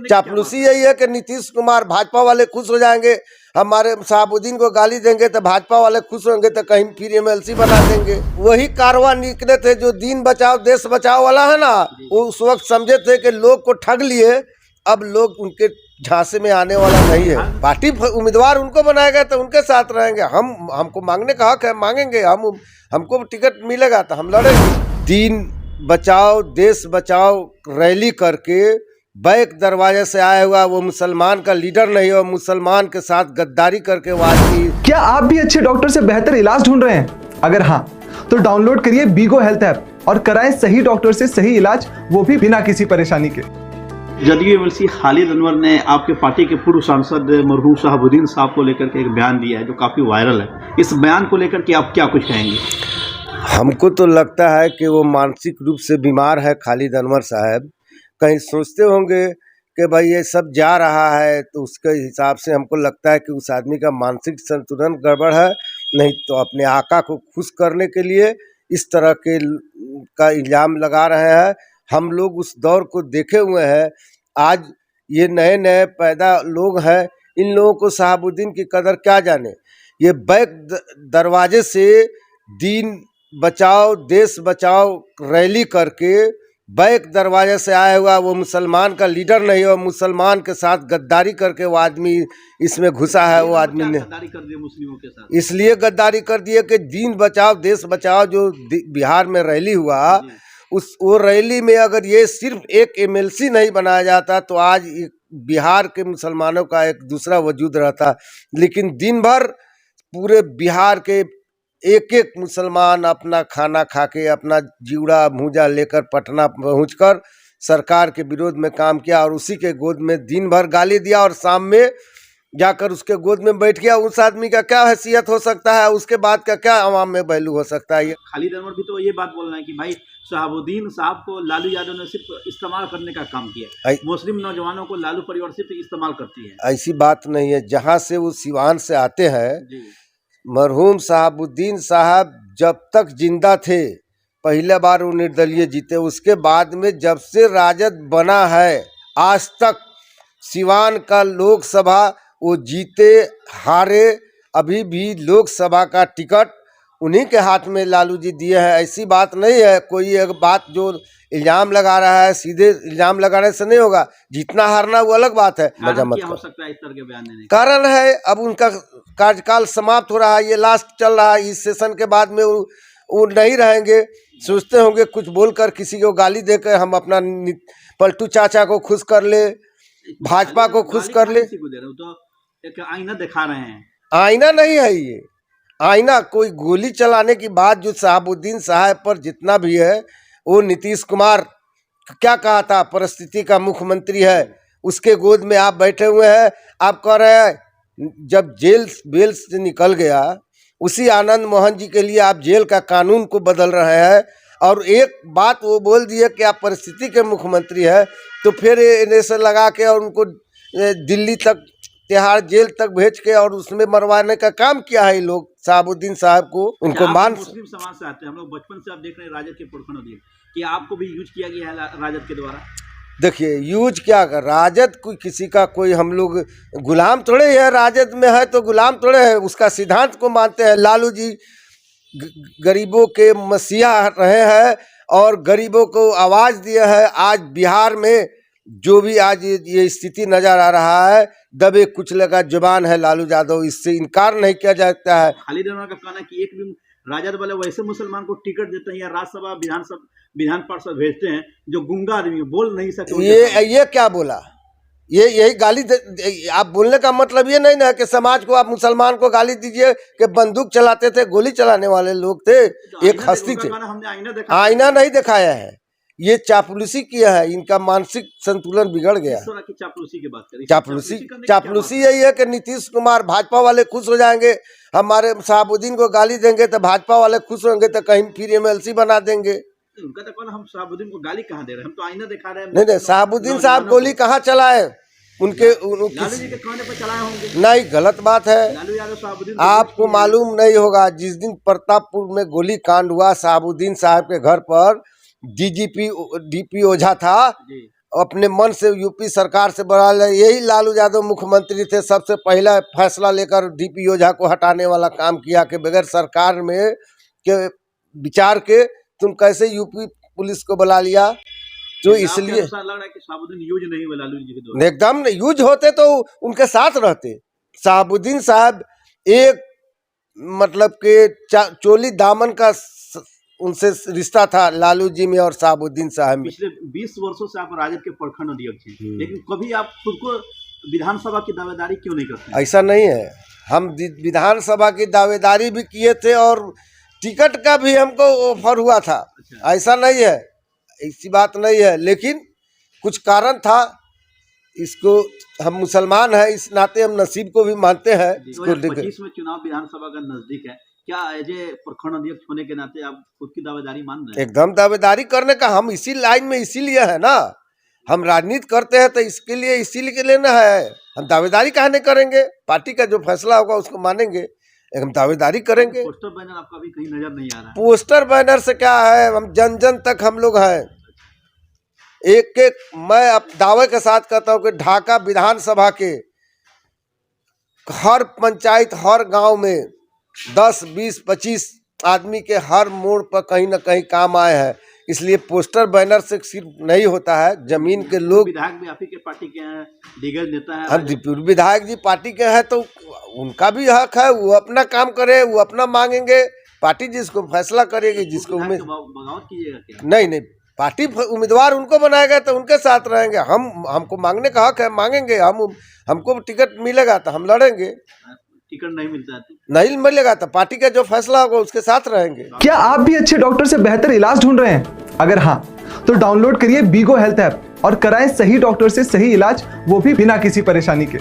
चापलूसी यही है कि नीतीश कुमार भाजपा वाले खुश हो जाएंगे, हमारे शहाबुद्दीन को गाली देंगे तो भाजपा वाले खुश होंगे तो कहीं फिर एमएलसी बना देंगे। वही कारवां निकले थे जो दीन बचाओ देश बचाओ वाला है ना, वो उस वक्त समझे थे कि लोग को ठग लिए, अब लोग उनके झांसे में आने वाला नहीं है। पार्टी उम्मीदवार उनको बनाएगा तो उनके साथ रहेंगे। हमको मांगने का हक है, मांगेंगे। हमको टिकट मिलेगा तो हम लड़ेंगे। दीन बचाओ देश बचाओ रैली करके बैक दरवाजे से आया हुआ वो मुसलमान का लीडर नहीं हो, मुसलमान के साथ गद्दारी करके वो आदमी। क्या आप भी अच्छे डॉक्टर से बेहतर इलाज ढूंढ रहे हैं? अगर हाँ तो डाउनलोड करिए बीगो हेल्थ ऐप और कराएं सही डॉक्टर से सही इलाज, वो भी बिना किसी परेशानी के। जदयू एमएलसी खालिद अनवर ने आपके पार्टी के पूर्व सांसद मरहूम शहाबुद्दीन साहब को लेकर के एक बयान दिया है जो काफ़ी वायरल है। इस बयान को लेकर के आप क्या कुछ कहेंगे? हमको तो लगता है कि वो मानसिक रूप से बीमार है खालिद अनवर साहब। कहीं सोचते होंगे कि भाई ये सब जा रहा है तो उसके हिसाब से हमको लगता है कि उस आदमी का मानसिक संतुलन गड़बड़ है, नहीं तो अपने आका को खुश करने के लिए इस तरह के का इल्ज़ाम लगा रहे हैं। हम लोग उस दौर को देखे हुए हैं। आज ये नए नए पैदा लोग हैं, इन लोगों को शहाबुद्दीन की कदर क्या जाने। ये बैक दरवाजे से दीन बचाओ देश बचाओ रैली करके बैक दरवाजे से आया हुआ वो मुसलमान का लीडर नहीं हो, मुसलमान के साथ गद्दारी करके वो आदमी इसमें घुसा है। वो आदमी ने गद्दारी कर दिया मुस्लिमों के साथ, इसलिए गद्दारी कर दिए कि दीन बचाओ देश बचाओ जो बिहार में रैली हुआ, उस वो रैली में अगर ये सिर्फ एक एमएलसी नहीं बनाया जाता तो आज बिहार के मुसलमानों का एक दूसरा वजूद रहता। लेकिन दिन भर पूरे बिहार के एक एक मुसलमान अपना खाना खा के अपना जीवड़ा भूजा लेकर पटना पहुंचकर सरकार के विरोध में काम किया और उसी के गोद में दिन भर गाली दिया और शाम में जाकर उसके गोद में बैठ गया। उस आदमी का क्या हैसियत हो सकता है, उसके बाद का क्या आवाम में वैल्यू हो सकता है। खालिद अनवर भी तो ये बात बोल रहे हैं कि भाई शहाबुद्दीन साहब को लालू यादव ने सिर्फ इस्तेमाल करने का काम किया, मुस्लिम नौजवानों को लालू परिवार सिर्फ इस्तेमाल करती है। ऐसी बात नहीं है। जहाँ से वो सिवान से आते हैं, मरहूम शहाबुद्दीन साहब जब तक जिंदा थे पहले बार वो निर्दलीय जीते, उसके बाद में जब से राजद बना है आज तक सिवान का लोकसभा वो जीते हारे, अभी भी लोकसभा का टिकट उन्हीं के हाथ में लालू जी दिए हैं। ऐसी बात नहीं है। कोई एक बात जो इल्जाम लगा रहा है सीधे इल्जाम लगाने से नहीं होगा, जीतना हारना वो अलग बात है। मजा मत हो सकता है इस तरह के बयान देने का कारण है अब उनका कार्यकाल समाप्त हो रहा है, ये लास्ट चल रहा है। इस सेशन के बाद में वो नहीं रहेंगे। सोचते होंगे कुछ बोलकर किसी को गाली देकर हम अपना पलटू चाचा को खुश कर ले, भाजपा को खुश कर ले। तो एक आईना दिखा रहे हैं। आईना नहीं है ये आईना। कोई गोली चलाने की बात जो शहाबुद्दीन साहब पर जितना भी है, वो नीतीश कुमार क्या कहा था, परिस्थिति का मुख्यमंत्री है, उसके गोद में आप बैठे हुए हैं। आप कह रहे हैं जब बेल से निकल गया, उसी आनंद मोहन जी के लिए आप जेल का कानून को बदल रहे हैं। और एक बात वो बोल दिए कि आप परिस्थिति के मुख्यमंत्री है, तो फिर ऐसे लगा के और उनको दिल्ली तक तिहाड़ जेल तक भेज के और उसमें मरवाने का काम किया है। लोग शहाबुद्दीन साहब को उनको मान मुस्लिम समाज से आते हैं, हम लोग बचपन से आप देख रहे हैं राजद के पुरखों दिए कि आपको भी यूज किया गया है राजद के द्वारा। देखिए यूज क्या कर, राजद कोई किसी का कोई हम लोग गुलाम थोड़े है। राजद में है तो गुलाम थोड़े है, उसका सिद्धांत को मानते हैं। लालू जी गरीबों के मसीहा रहे हैं और गरीबों को आवाज दिए है। आज बिहार में जो भी आज ये स्थिति नजर आ रहा है, दबे कुचले का जुबान है लालू यादव, इससे इनकार नहीं किया जाता है। खालिद अनवर का कहना है कि एक भी राजद वाले वैसे मुसलमान को टिकट देते हैं या राज्यसभा विधान पार्षद भेजते हैं जो गुंगा आदमी बोल नहीं सकते। ये क्या बोला, यही गाली आप बोलने का मतलब ये नहीं ना कि समाज को आप मुसलमान को गाली दीजिए कि बंदूक चलाते थे, गोली चलाने वाले लोग थे, एक हस्ती थे। आईना नहीं दिखाया है, ये चापलूसी किया है। इनका मानसिक संतुलन बिगड़ गया। चापलूसी की बात करें, चापलूसी यही है कि नीतीश कुमार भाजपा वाले खुश हो जाएंगे, हमारे शहाबुद्दीन को गाली देंगे तो भाजपा वाले खुश होंगे तो कहीं फिर एमएलसी बना देंगे। उनका तो कौन, हम शहाबुद्दीन को गाली कहाँ दे रहे हैं, हम तो आईना दिखा रहे हैं। नहीं शहाबुद्दीन साहब गोली कहाँ चलाए, उनके लालू जी के कहने पर चलाए होंगे। नहीं, गलत बात है। लालू यादव शहाबुद्दीन आपको मालूम नहीं होगा, जिस दिन प्रतापपुर में गोली कांड हुआ शहाबुद्दीन साहब के घर पर डीपी ओझा था, अपने मन से यूपी सरकार से बढ़ा ले। यही लालू यादव मुख्यमंत्री थे, सबसे पहला फैसला लेकर डीपी ओझा को हटाने वाला काम किया कि बगैर सरकार में के विचार के तुम कैसे यूपी पुलिस को बुला लिया। जो इसलिए लग रहा है कि शहाबुद्दीन यूज नहीं हुए लालू जी के दौरान। एकदम यूज होते तो उनके साथ रहते। शहाबुद्दीन साहब एक मतलब के चोली दामन का उनसे रिश्ता था लालू जी में और शहाबुद्दीन साहब में। पिछले 20 वर्षों से आप राजद के प्रखंड अध्यक्ष हैं, लेकिन कभी आप खुद को विधानसभा की दावेदारी क्यों नहीं करते? ऐसा नहीं है, हम विधानसभा की दावेदारी भी किए थे और टिकट का भी हमको ऑफर हुआ था। अच्छा। ऐसा नहीं है, ऐसी बात नहीं है, लेकिन कुछ कारण था। इसको हम मुसलमान हैं, इस नाते हम नसीब को भी मानते हैं। 2025 में चुनाव विधानसभा का नजदीक है, क्या एज ए प्रखंड अध्यक्ष होने के नाते आप खुद की दावेदारी मान रहे हैं? एकदम दावेदारी करने का, हम इसी लाइन में इसीलिए है ना, हम राजनीति करते हैं तो इसके लिए इसीलिए लेना है। हम दावेदारी काहे नहीं करेंगे? पार्टी का जो फैसला होगा उसको मानेंगे, हम दावेदारी करेंगे। पोस्टर बैनर आपका अभी कहीं नजर नहीं आ रहा है। पोस्टर बैनर से क्या है, हम जन जन तक हम लोग हैं। एक एक मैं अब दावे के साथ कहता हूँ कि ढाका विधानसभा के हर पंचायत, हर गांव में 10, 20, 25 आदमी के हर मोड़ पर कहीं ना कहीं काम आए हैं। इसलिए पोस्टर बैनर से सिर्फ नहीं होता है, जमीन के लोग। विधायक भी आप ही के पार्टी के हैं, दिग्गज नेता हैं। हम विधायक जी पार्टी के हैं तो उनका भी हक है, वो अपना काम करे, वो अपना मांगेंगे। पार्टी जिसको फैसला करेगी, जिसको बगावत कीजिएगा क्या? नहीं, पार्टी उम्मीदवार उनको बनाएगा तो उनके साथ रहेंगे। हमको मांगने का हक है, मांगेंगे। हमको टिकट मिलेगा तो हम लड़ेंगे, टिकट नहीं मिलता है नहीं मिलेगा तो पार्टी का जो फैसला होगा उसके साथ रहेंगे। क्या आप भी अच्छे डॉक्टर से बेहतर इलाज ढूंढ रहे हैं? अगर हाँ, तो डाउनलोड करिए बीगो हेल्थ ऐप और कराएं सही डॉक्टर से सही इलाज, वो भी बिना किसी परेशानी के।